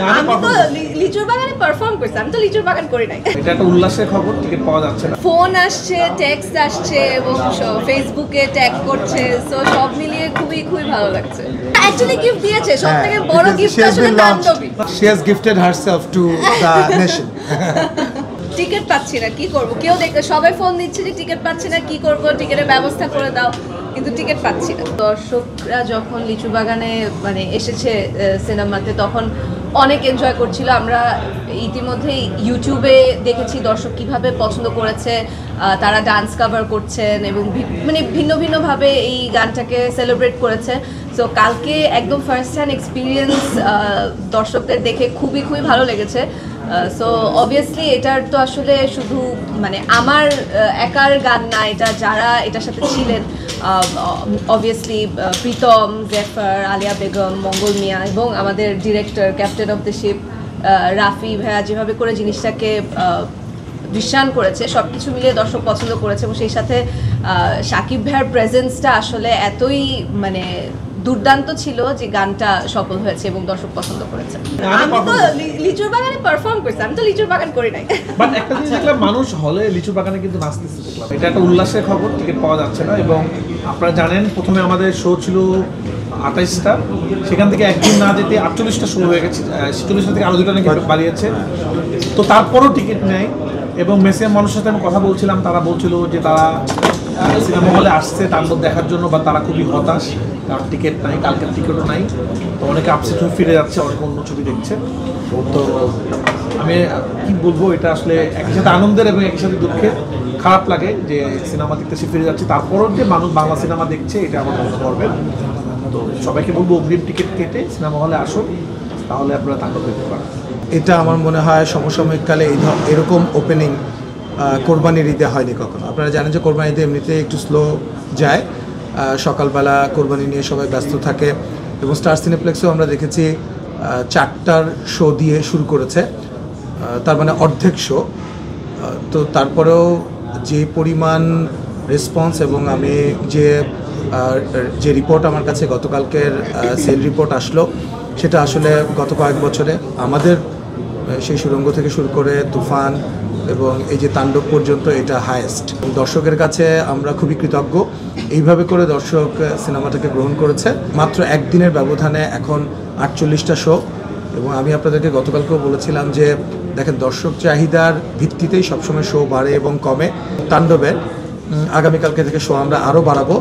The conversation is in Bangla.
আমি তো লিচুর বাগানে পারফর্ম করছি, আমি তো লিচুর বাগান করি নাই। এটা একটা উল্লাসের খবর, টিকিট পাওয়া যাচ্ছে না। ফোন আসছে, টেক্সট আসছে এবং ফেসবুকে ট্যাগ করছে, সো সব মিলিয়ে খুবই ভালো লাগছে। অ্যাকচুয়ালি গিফট দিয়েছে, সবথেকে বড় গিফট আসলে তাণ্ডবী। She has gifted herself to the nation. Ticket পাচ্ছি না, কি করব? কেউ দেখে সবাই ফোন দিচ্ছে যে টিকিট পাচ্ছি না, কি করব, টিকিটের ব্যবস্থা করে দাও, কিন্তু টিকিট পাচ্ছি না। দর্শকরা যখন লিচু বাগানে মানে এসেছে সিনেমাতে, তখন অনেক এনজয় করছিল। আমরা ইতিমধ্যেই ইউটিউবে দেখেছি দর্শক কিভাবে পছন্দ করেছে, তারা ডান্স কভার করছেন এবং মানে ভিন্নভাবে এই গানটাকে সেলিব্রেট করেছে। সো কালকে একদম ফার্স্ট হ্যান্ড এক্সপিরিয়েন্স দর্শকদের দেখে খুবই ভালো লেগেছে। সো অবভিয়াসলি এটার তো আসলে শুধু মানে আমার একার গান না, এটা যারা এটার সাথে ছিলেন, অবভিয়াসলি প্রীতম, জেফার, আলিয়া বেগম, মঙ্গল মিয়া এবং আমাদের director captain of the ship Rafi ভাইয়া যেভাবে করে জিনিসটাকে দৃশ্যায়ন করেছে, সব কিছু মিলিয়ে দর্শক পছন্দ করেছে। এবং সেই সাথে শাকিব ভাইয়ার প্রেজেন্সটা আসলে এতই মানে দুর্দান্ত ছিল যে গানটা সফল হয়েছে এবং দর্শক পছন্দ করেছে। আমি তো লিচুর বাগানে পারফর্ম করছি, আমি তো লিচুর বাগান করি নাই। বাট একটা জিনিস দেখলাম, মানুষ হলে লিচুর বাগানে কিন্তু নাচতেছে দেখলাম। এটা একটা উল্লাসের খবর, টিকিট পাওয়া যাচ্ছে না। এবং আপনারা জানেন প্রথমে আমাদের শো ছিল 28টা, সেখান থেকে একদিন না যেতে 48টা শো হয়ে গেছে, 46টা থেকে আরো 2টা নাকি বাড়িয়েছে। তো তারপরও টিকিট নেই। এবং ম্যাক্সিমাম মানুষের সাথে আমি কথা বলছিলাম, তারা বলছিল যে তারা সিনেমা হলে আসছে তাণ্ডব দেখার জন্য, বা তারা খুবই হতাশ কারণ টিকিট নাই, কালকের টিকিটও নাই। তো অনেকে আপসেট হয়ে ফিরে যাচ্ছে, অনেকে অন্য ছবি দেখছে। তো আমি কি বলবো, এটা আসলে একই সাথে আনন্দের এবং একই সাথে দুঃখের। খারাপ লাগে যে সিনেমা দেখতে সে ফিরে যাচ্ছে, তারপরও যে মানুষ বাংলা সিনেমা দেখছে, এটা আমার মনে করবেন। তো সবাইকে বলবো অগ্রিম টিকিট কেটে সিনেমা হলে আসুন, তাহলে আপনারা তাণ্ডব দেখতে পারেন। এটা আমার মনে হয় সমসাময়িককালে এরকম ওপেনিং কোরবানির ঈদে হয়নি কখনো। আপনারা জানেন যে কোরবানি ঈদে এমনিতে একটু স্লো যায়, সকালবেলা কোরবানি নিয়ে সবাই ব্যস্ত থাকে। এবং স্টার সিনেপ্লেক্সেও আমরা দেখেছি 4টার শো দিয়ে শুরু করেছে, তার মানে অর্ধেক শো। তো তারপরেও যে পরিমাণ রেসপন্স এবং আমি যে রিপোর্ট আমার কাছে গতকালকের সেল রিপোর্ট আসলো, সেটা আসলে গত কয়েক বছরে আমাদের সেই সুড়ঙ্গ থেকে শুরু করে তুফান এবং এই যে তাণ্ডব পর্যন্ত এটা হায়েস্ট। দর্শকের কাছে আমরা খুবই কৃতজ্ঞ, এইভাবে করে দর্শক সিনেমাটাকে গ্রহণ করেছে। মাত্র একদিনের ব্যবধানে এখন 48টা শো। এবং আমি আপনাদেরকে গতকালকেও বলেছিলাম যে দেখেন, দর্শক চাহিদার ভিত্তিতেই সবসময় শো বাড়ে এবং কমে। তাণ্ডবের আগামীকালকে থেকে শো আমরা আরও বাড়াবো।